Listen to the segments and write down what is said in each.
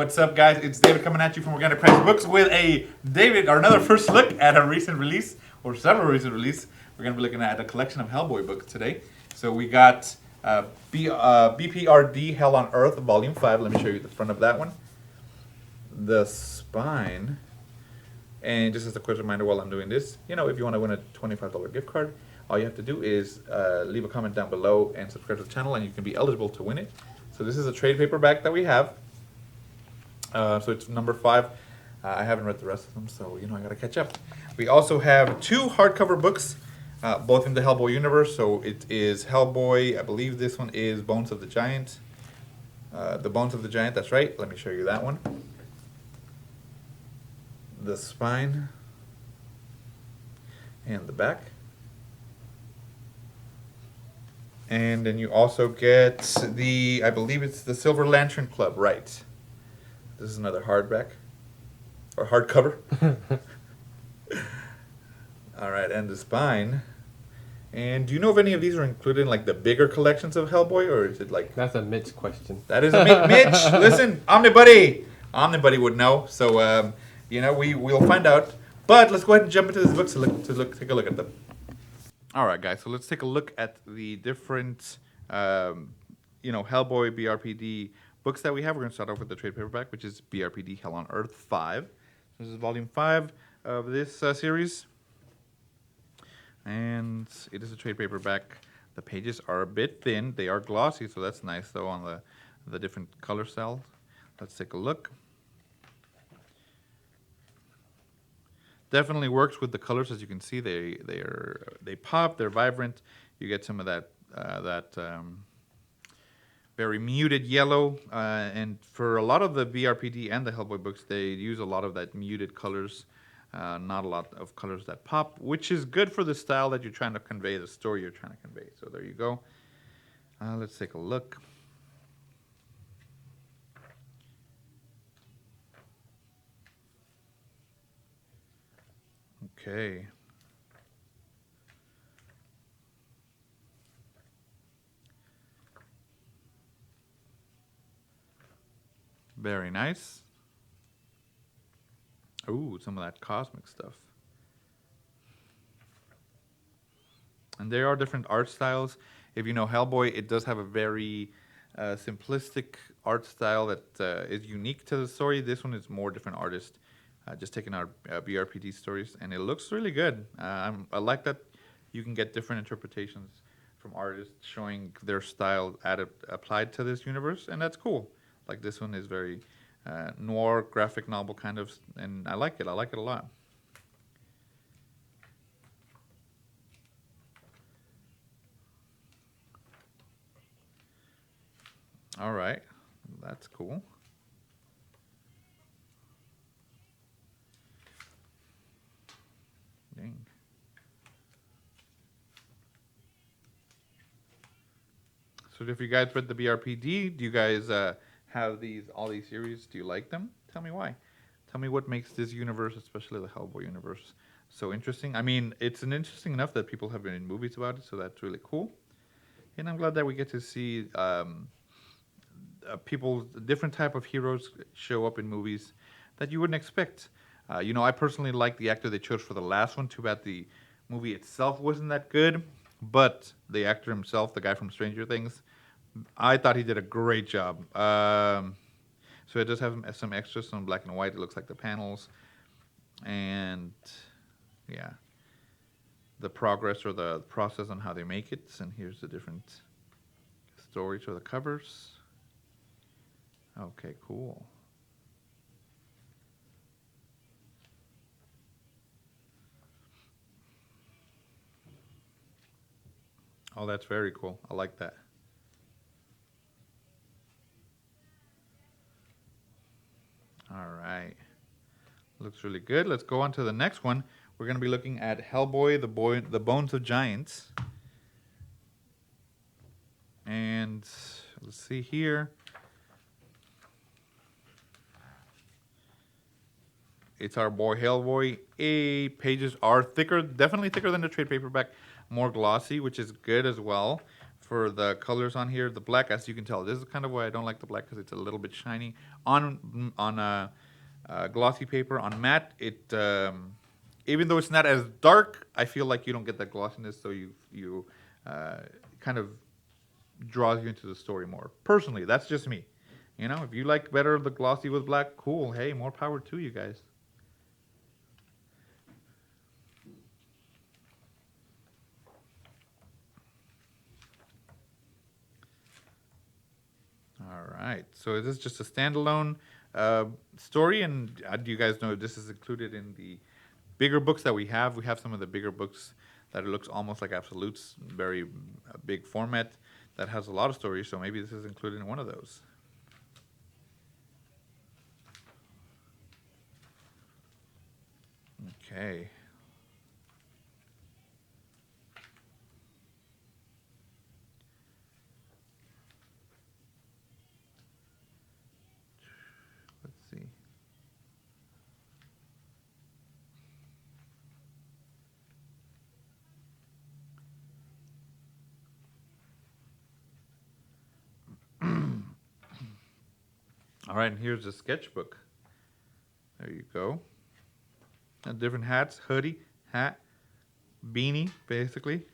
What's up, guys? It's David coming at you from Organic Price Books with another first look at a recent release, or several recent releases. We're going to be looking at a collection of Hellboy books today. So we got BPRD Hell on Earth, Volume 5. Let me show you the front of that one. The spine. And just as a quick reminder while I'm doing this, if you want to win a $25 gift card, all you have to do is leave a comment down below and subscribe to the channel, and you can be eligible to win it. So this is a trade paperback that we have. So it's number 5. I haven't read the rest of them, so I gotta catch up. We also have 2 hardcover books, both in the Hellboy universe. So it is Hellboy, I believe this one is Bones of the Giant. The Bones of the Giant, that's right. Let me show you that one. The spine and the back. And then you also get I believe it's the Silver Lantern Club, right? This is another hardback, or hardcover. All right, and the spine. And do you know if any of these are included in like the bigger collections of Hellboy, or is it like... That's a Mitch question. That is a Mitch. Listen, Omnibuddy would know. So we'll find out. But let's go ahead and jump into this book to take a look at them. All right, guys. So let's take a look at the different, Hellboy BRPD books that we have. We're going to start off with the trade paperback, which is BRPD Hell on Earth 5. This is volume 5 of this series. And it is a trade paperback. The pages are a bit thin. They are glossy, so that's nice, though, on the different color styles. Let's take a look. Definitely works with the colors, as you can see. They pop. They're vibrant. You get some of that very muted yellow, and for a lot of the BRPD and the Hellboy books, they use a lot of that muted colors, not a lot of colors that pop, which is good for the style that you're trying to convey, the story you're trying to convey. So there you go. Let's take a look. Okay. Very nice. Ooh, some of that cosmic stuff. And there are different art styles. If you know Hellboy, it does have a very simplistic art style that is unique to the story. This one is more different artists, just taking our BRPD stories, and it looks really good. I like that you can get different interpretations from artists showing their style applied to this universe, and that's cool. Like this one is very noir graphic novel kind of, and I like it. I like it a lot. All right, that's cool. Dang. So if you guys read the BRPD, do you guys have all these series? Do you like them? Tell me why. Tell me what makes this universe, especially the Hellboy universe, so interesting. I mean, it's interesting enough that people have been in movies about it, so that's really cool. And I'm glad that we get to see different type of heroes show up in movies that you wouldn't expect. I personally like the actor they chose for the last one. Too bad the movie itself wasn't that good, but the actor himself, the guy from Stranger Things, I thought he did a great job. So it does have some extras, some black and white. It looks like the panels. And, yeah, the progress or the process on how they make it. And here's the different stories or the covers. Okay, cool. Oh, that's very cool. I like that. All right. Looks really good. Let's go on to the next one. We're going to be looking at Hellboy, the Bones of Giants. And let's see here. It's our boy Hellboy. Pages are thicker, definitely thicker than the trade paperback. More glossy, which is good as well for the colors on here. The black, as you can tell, this is kind of why I don't like the black, because it's a little bit shiny on glossy paper. On matte, it even though it's not as dark, I feel like you don't get that glossiness, so you kind of draws you into the story more. Personally, that's just me. You know, if you like better the glossy with black, cool. Hey, more power to you guys. All right. So this is just a standalone story, and do you guys know this is included in the bigger books that we have? We have some of the bigger books that it looks almost like absolutes, very big format that has a lot of stories. So maybe this is included in one of those. Okay. Let's see. All right, and here's the sketchbook. There you go. And different hats, hoodie, hat, beanie, basically.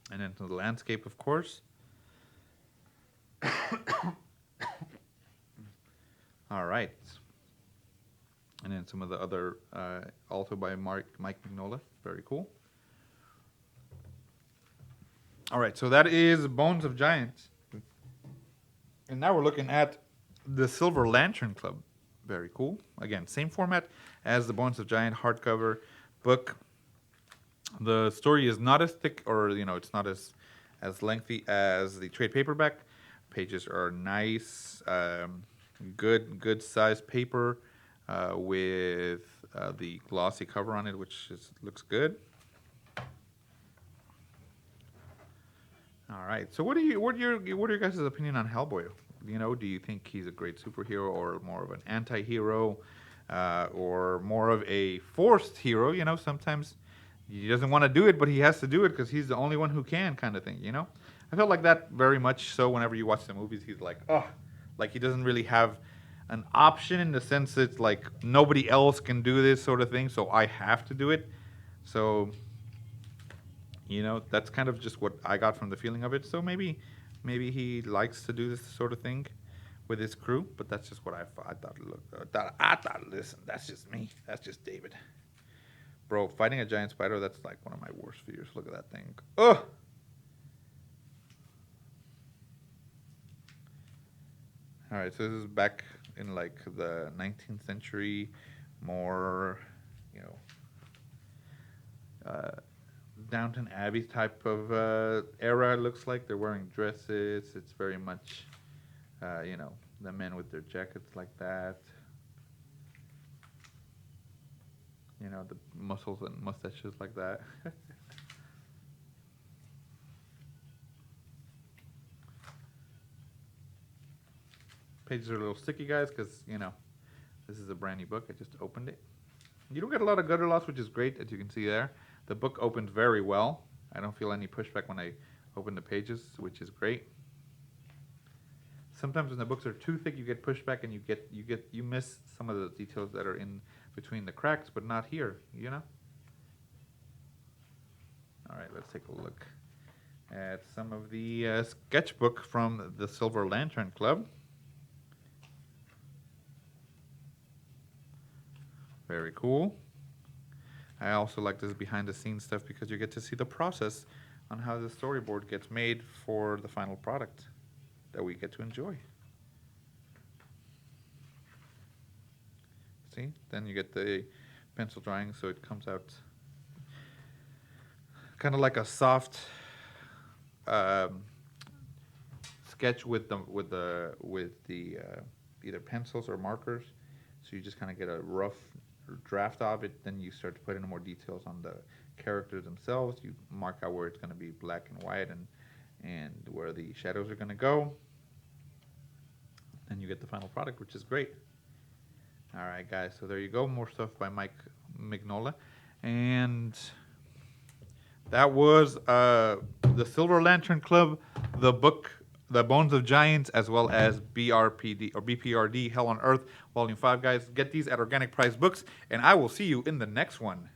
And then the landscape, of course. All right. And then some of the other, also by Mike Mignola. Very cool. All right, so that is Bones of Giants. And now we're looking at the Silver Lantern Club. Very cool. Again, same format as the Bones of Giant hardcover book. The story is not as thick, or it's not as lengthy as the trade paperback. Pages are nice, good size paper with the glossy cover on it, which looks good. All right. So what are your guys' opinion on Hellboy? Do you think he's a great superhero, or more of an anti-hero, or more of a forced hero? Sometimes he doesn't want to do it, but he has to do it because he's the only one who can, kind of thing. I felt like that very much so whenever you watch the movies. He's like, oh, like he doesn't really have an option, in the sense it's like nobody else can do this sort of thing, so I have to do it. So that's kind of just what I got from the feeling of it. So maybe he likes to do this sort of thing with his crew, but that's just what I thought. Listen, that's just me. That's just David. Bro, fighting a giant spider, that's like one of my worst fears. Look at that thing. Ugh! Alright, so this is back in like the 19th century, more, Downton Abbey type of era, it looks like. They're wearing dresses. It's very much, the men with their jackets like that. The muscles and mustaches like that. Pages are a little sticky, guys, because, this is a brand new book. I just opened it. You don't get a lot of gutter loss, which is great, as you can see there. The book opened very well. I don't feel any pushback when I open the pages, which is great. Sometimes when the books are too thick, you get pushback, and you miss some of the details that are in between the cracks, but not here, All right, let's take a look at some of the sketchbook from the Silver Lantern Club. Very cool. I also like this behind the scenes stuff because you get to see the process on how the storyboard gets made for the final product that we get to enjoy. See? Then you get the pencil drawing, so it comes out kind of like a soft sketch with the either pencils or markers. So you just kind of get a rough draft of it. Then you start to put in more details on the characters themselves. You mark out where it's going to be black and white, and where the shadows are going to go. Then you get the final product, which is great. All right, guys. So there you go. More stuff by Mike Mignola. And that was the Silver Lantern Club, the book, The Bones of Giants, as well as BRPD or BPRD, Hell on Earth, Volume 5, guys. Get these at Organic Price Books, and I will see you in the next one.